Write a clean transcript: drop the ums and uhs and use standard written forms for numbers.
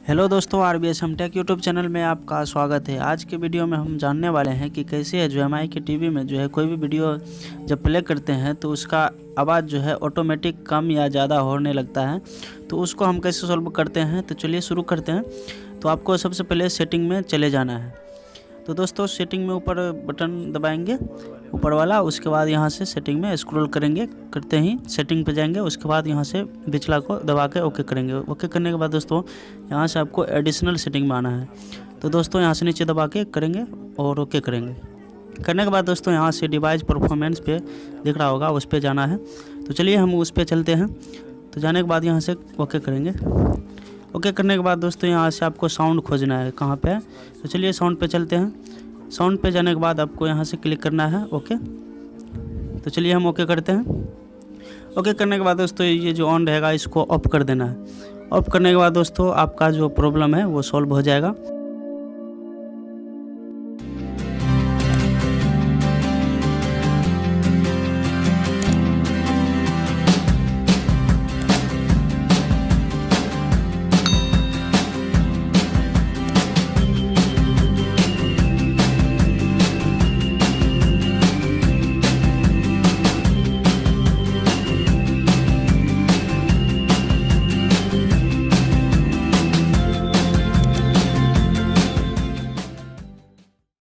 Hello दोस्तों, RBS हम take YouTube channel में आपका स्वागत है। आज के वीडियो में हम जानने वाले हैं कि कैसे है जो एमआई के टीवी में जो है कोई भी वीडियो जब प्ले करते हैं तो उसका आवाज़ जो है ऑटोमेटिक कम या ज़्यादा होने लगता है। तो उसको हम कैसे सॉल्व करते हैं, तो चलिए शुरू करते हैं। तो आपको सबसे पहले सेटिंग में चले जाना है। तो दोस्तों सेटिंग में ऊपर बटन दबाएंगे ऊपर वाला, उसके बाद यहाँ से सेटिंग में स्क्रॉल करेंगे, करते ही सेटिंग पे जाएंगे। उसके बाद यहाँ से पिछला को दबा के ओके करेंगे। ओके करने के बाद दोस्तों यहाँ से आपको एडिशनल सेटिंग में आना है। तो दोस्तों यहाँ से नीचे दबा के करेंगे और ओके करेंगे। करने के बाद दोस्तों यहाँ से डिवाइस परफॉर्मेंस पे दिख रहा होगा, उस पर जाना है। तो चलिए हम उस पर चलते हैं। तो जाने के बाद यहाँ से ओके करेंगे। ओके करने के बाद दोस्तों यहाँ से आपको साउंड खोजना है, कहाँ पे है। तो चलिए साउंड पे चलते हैं। साउंड पे जाने के बाद आपको यहाँ से क्लिक करना है ओके। तो चलिए हम ओके करते हैं। ओके करने के बाद दोस्तों ये जो ऑन रहेगा इसको ऑफ कर देना है। ऑफ करने के बाद दोस्तों आपका जो प्रॉब्लम है वो सॉल्व हो जाएगा।